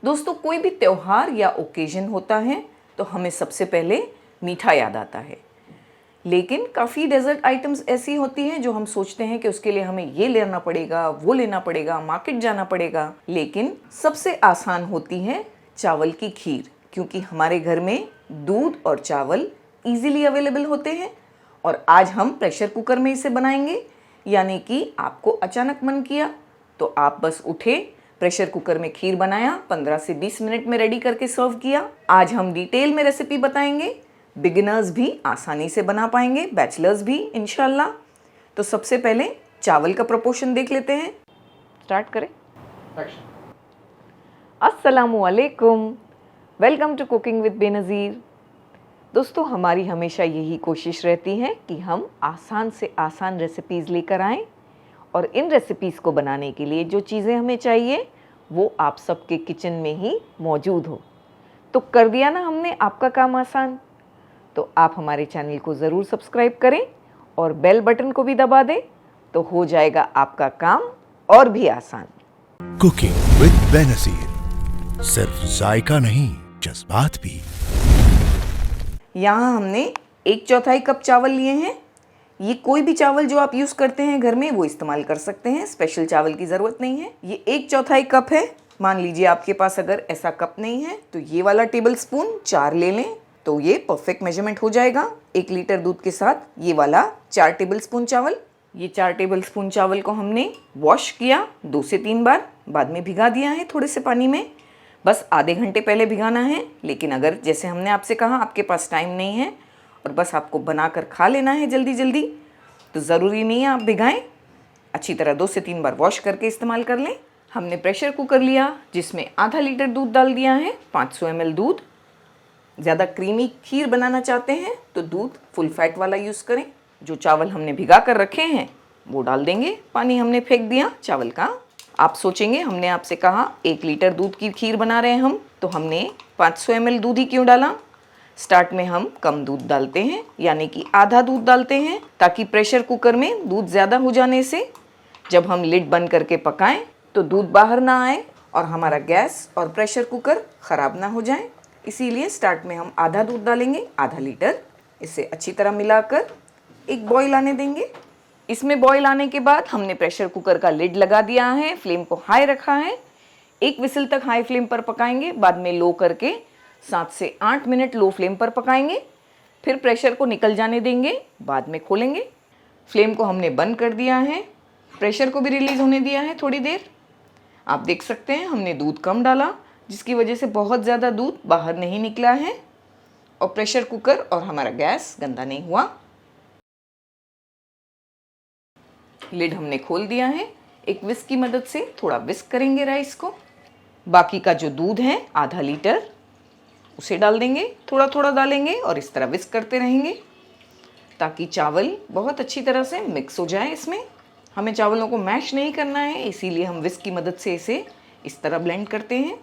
दोस्तों, कोई भी त्योहार या ओकेजन होता है तो हमें सबसे पहले मीठा याद आता है। लेकिन काफ़ी डेजर्ट आइटम्स ऐसी होती हैं जो हम सोचते हैं कि उसके लिए हमें ये लेना पड़ेगा, वो लेना पड़ेगा, मार्केट जाना पड़ेगा। लेकिन सबसे आसान होती है चावल की खीर, क्योंकि हमारे घर में दूध और चावल इजीली अवेलेबल होते हैं। और आज हम प्रेशर कुकर में इसे बनाएंगे। यानी कि आपको अचानक मन किया तो आप बस उठे, प्रेशर कुकर में खीर बनाया, 15 से 20 मिनट में रेडी करके सर्व किया। आज हम डिटेल में रेसिपी बताएंगे। बिगिनर्स भी आसानी से बना पाएंगे, बैचलर्स भी इंशाल्लाह। तो सबसे पहले चावल का प्रोपोर्शन देख लेते हैं। स्टार्ट करें। अस्सलामुअलैकुम, welcome to cooking with Benazir. दोस्तों, हमारी हमेशा यही कोशिश रहती है कि हम आसान से आसान रेसिपीज़ लेकर आएँ, और इन रेसिपीज़ को बनाने के लिए जो चीज़ें हमें चाहिए वो आप सबके किचन में ही मौजूद हो। तो कर दिया ना हमने आपका काम आसान। तो आप हमारे चैनल को ज़रूर सब्सक्राइब करें और बेल बटन को भी दबा दें, तो हो जाएगा आपका काम और भी आसान। कुकिंग विद बेनज़ीर, सिर्फ जायका नहीं, जज्बात भी। यहाँ हमने 1/4 कप चावल लिए हैं। ये कोई भी चावल जो आप यूज़ करते हैं घर में वो इस्तेमाल कर सकते हैं, स्पेशल चावल की ज़रूरत नहीं है। ये 1/4 कप है। मान लीजिए आपके पास अगर ऐसा कप नहीं है तो ये वाला टेबल स्पून 4 ले लें, तो ये परफेक्ट मेजरमेंट हो जाएगा। 1 लीटर दूध के साथ ये वाला 4 टेबल स्पून चावल। ये 4 टेबल स्पून चावल को हमने वॉश किया 2 से 3 बार, बाद में भिगा दिया है थोड़े से पानी में। बस आधे घंटे पहले भिगाना है। लेकिन अगर जैसे हमने आपसे कहा आपके पास टाइम नहीं है और बस आपको बनाकर खा लेना है जल्दी जल्दी, तो ज़रूरी नहीं है आप भिगाएं। अच्छी तरह 2 से 3 बार वॉश करके इस्तेमाल कर लें। हमने प्रेशर कुकर लिया जिसमें आधा लीटर दूध डाल दिया है, 500 ml दूध। ज़्यादा क्रीमी खीर बनाना चाहते हैं तो दूध फुल फैट वाला यूज़ करें। जो चावल हमने भिगा कर रखे हैं वो डाल देंगे। पानी हमने फेंक दिया चावल का। आप सोचेंगे हमने आपसे कहा 1 लीटर दूध की खीर बना रहे हैं हम, तो हमने 500 ml दूध ही क्यों डाला। स्टार्ट में हम कम दूध डालते हैं, यानी कि आधा दूध डालते हैं, ताकि प्रेशर कुकर में दूध ज़्यादा हो जाने से जब हम लिड बंद करके पकाएं तो दूध बाहर ना आए और हमारा गैस और प्रेशर कुकर ख़राब ना हो जाए। इसीलिए स्टार्ट में हम आधा दूध डालेंगे, आधा लीटर। इसे अच्छी तरह मिलाकर एक बॉईल आने देंगे। इसमें बॉईल आने के बाद हमने प्रेशर कुकर का लिड लगा दिया है, फ्लेम को हाई रखा है। 1 विसिल तक हाई फ्लेम पर पकाएंगे, बाद में लो करके 7 से 8 मिनट लो फ्लेम पर पकाएंगे। फिर प्रेशर को निकल जाने देंगे, बाद में खोलेंगे। फ्लेम को हमने बंद कर दिया है, प्रेशर को भी रिलीज़ होने दिया है थोड़ी देर। आप देख सकते हैं हमने दूध कम डाला, जिसकी वजह से बहुत ज़्यादा दूध बाहर नहीं निकला है और प्रेशर कुकर और हमारा गैस गंदा नहीं हुआ। लिड हमने खोल दिया है। एक विस्क की मदद से थोड़ा विस्क करेंगे राइस को। बाकी का जो दूध है आधा लीटर उसे डाल देंगे, थोड़ा थोड़ा डालेंगे और इस तरह विस्क करते रहेंगे ताकि चावल बहुत अच्छी तरह से मिक्स हो जाए। इसमें हमें चावलों को मैश नहीं करना है, इसीलिए हम विस्क की मदद से इसे इस तरह ब्लेंड करते हैं।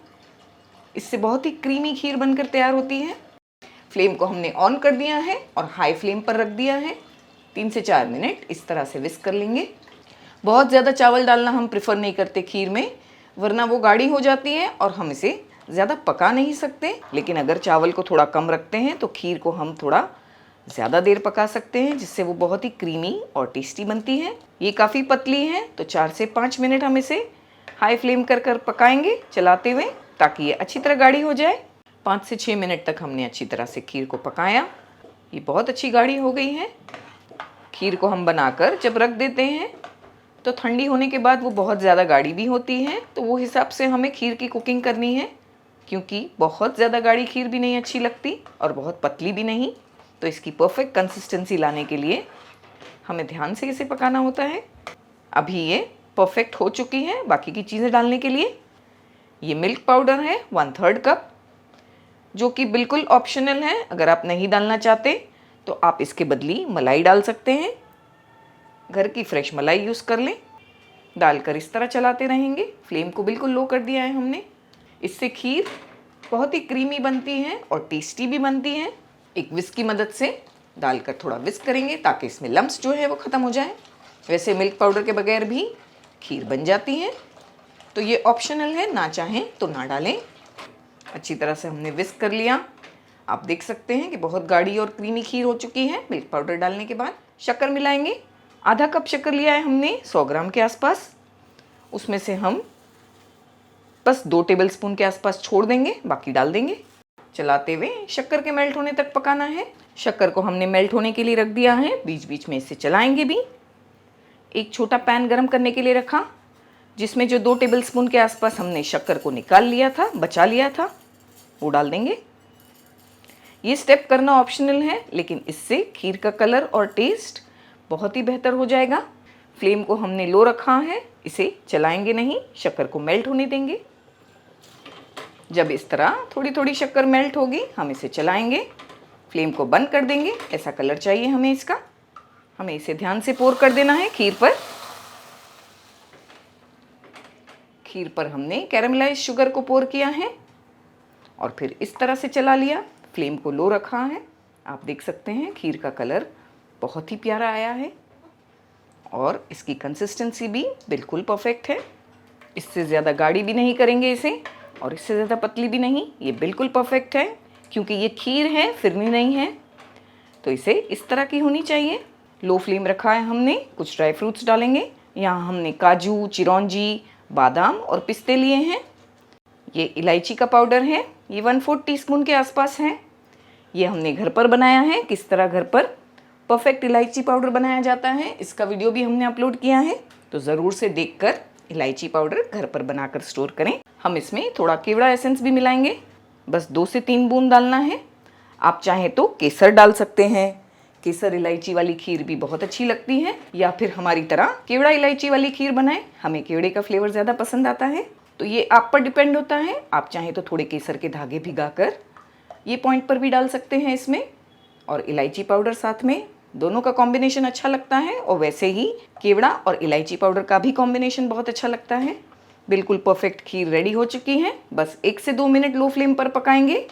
इससे बहुत ही क्रीमी खीर बनकर तैयार होती है। फ्लेम को हमने ऑन कर दिया है और हाई फ्लेम पर रख दिया है। 3 से 4 मिनट इस तरह से विस्क कर लेंगे। बहुत ज़्यादा चावल डालना हम प्रेफर नहीं करते खीर में, वरना वो गाढ़ी हो जाती है और हम इसे ज़्यादा पका नहीं सकते। लेकिन अगर चावल को थोड़ा कम रखते हैं तो खीर को हम थोड़ा ज़्यादा देर पका सकते हैं, जिससे वो बहुत ही क्रीमी और टेस्टी बनती है। ये काफ़ी पतली है तो 4 से 5 मिनट हम इसे हाई फ्लेम कर कर पकाएंगे चलाते हुए, ताकि ये अच्छी तरह गाढ़ी हो जाए। 5 से 6 मिनट तक हमने अच्छी तरह से खीर को पकाया। ये बहुत अच्छी गाढ़ी हो गई है। खीर को हम बनाकर जब रख देते हैं तो ठंडी होने के बाद वो बहुत ज़्यादा गाढ़ी भी होती है, तो वो हिसाब से हमें खीर की कुकिंग करनी है, क्योंकि बहुत ज़्यादा गाढ़ी खीर भी नहीं अच्छी लगती और बहुत पतली भी नहीं। तो इसकी परफेक्ट कंसिस्टेंसी लाने के लिए हमें ध्यान से इसे पकाना होता है। अभी ये परफेक्ट हो चुकी है। बाकी की चीज़ें डालने के लिए ये मिल्क पाउडर है 1/3 कप, जो कि बिल्कुल ऑप्शनल है। अगर आप नहीं डालना चाहते तो आप इसके बदली मलाई डाल सकते हैं। घर की फ्रेश मलाई यूज़ कर लें। डालकर इस तरह चलाते रहेंगे। फ्लेम को बिल्कुल लो कर दिया है हमने। इससे खीर बहुत ही क्रीमी बनती है और टेस्टी भी बनती है। एक विस्क की मदद से डालकर थोड़ा विस्क करेंगे ताकि इसमें लम्स जो है वो ख़त्म हो जाए। वैसे मिल्क पाउडर के बगैर भी खीर बन जाती है, तो ये ऑप्शनल है, ना चाहें तो ना डालें। अच्छी तरह से हमने विस्क कर लिया। आप देख सकते हैं कि बहुत गाढ़ी और क्रीमी खीर हो चुकी है। मिल्क पाउडर डालने के बाद शक्कर मिलाएंगे। आधा कप शक्कर लिया है हमने, 100 ग्राम के आसपास। उसमें से हम बस 2 टेबलस्पून के आसपास छोड़ देंगे, बाकी डाल देंगे। चलाते हुए शक्कर के मेल्ट होने तक पकाना है। शक्कर को हमने मेल्ट होने के लिए रख दिया है, बीच बीच में इसे चलाएंगे भी। एक छोटा पैन गरम करने के लिए रखा, जिसमें जो 2 टेबलस्पून के आसपास हमने शक्कर को निकाल लिया था, बचा लिया था, वो डाल देंगे। ये स्टेप करना ऑप्शनल है, लेकिन इससे खीर का कलर और टेस्ट बहुत ही बेहतर हो जाएगा। फ्लेम को हमने लो रखा है, इसे चलाएंगे नहीं, शक्कर को मेल्ट होने देंगे। जब इस तरह थोड़ी थोड़ी शक्कर मेल्ट होगी, हम इसे चलाएंगे, फ्लेम को बंद कर देंगे। ऐसा कलर चाहिए हमें इसका। हमें इसे ध्यान से पोर कर देना है खीर पर। खीर पर हमने कैरेमलाइज शुगर को पोर किया है और फिर इस तरह से चला लिया। फ्लेम को लो रखा है। आप देख सकते हैं खीर का कलर बहुत ही प्यारा आया है और इसकी कंसिस्टेंसी भी बिल्कुल परफेक्ट है। इससे ज़्यादा गाढ़ी भी नहीं करेंगे इसे और इससे ज़्यादा पतली भी नहीं। ये बिल्कुल परफेक्ट है, क्योंकि ये खीर है, फिरनी नहीं है, तो इसे इस तरह की होनी चाहिए। लो फ्लेम रखा है हमने। कुछ ड्राई फ्रूट्स डालेंगे। यहाँ हमने काजू, चिरौंजी, बादाम और पिस्ते लिए हैं। ये इलायची का पाउडर है, ये 1/4 टीस्पून के आसपास है। ये हमने घर पर बनाया है। किस तरह घर पर परफेक्ट इलायची पाउडर बनाया जाता है, इसका वीडियो भी हमने अपलोड किया है, तो ज़रूर से देखकर इलायची पाउडर घर पर बनाकर स्टोर करें। हम इसमें थोड़ा केवड़ा एसेंस भी मिलाएंगे, बस 2 से 3 बूंद डालना है। आप चाहें तो केसर डाल सकते हैं, केसर इलायची वाली खीर भी बहुत अच्छी लगती है, या फिर हमारी तरह केवड़ा इलायची वाली खीर बनाएं। हमें केवड़े का फ्लेवर ज़्यादा पसंद आता है, तो ये आप पर डिपेंड होता है। आप चाहें तो थोड़े केसर के धागे भिगाकर ये पॉइंट पर भी डाल सकते हैं इसमें, और इलायची पाउडर साथ में, दोनों का कॉम्बिनेशन अच्छा लगता है। और वैसे ही केवड़ा और इलायची पाउडर का भी कॉम्बिनेशन बहुत अच्छा लगता है। बिल्कुल परफेक्ट खीर रेडी हो चुकी है। बस 1 से 2 मिनट लो फ्लेम पर पकाएंगे,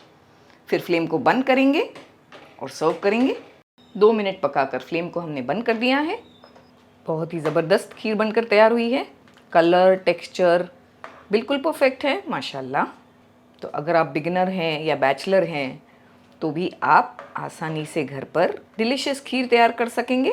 फिर फ्लेम को बंद करेंगे और सर्व करेंगे। 2 मिनट पकाकर फ्लेम को हमने बंद कर दिया है। बहुत ही ज़बरदस्त खीर बनकर तैयार हुई है। कलर, टेक्सचर बिल्कुल परफेक्ट है माशाल्लाह। तो अगर आप बिगिनर हैं या बैचलर हैं, तो भी आप आसानी से घर पर डिलीशियस खीर तैयार कर सकेंगे।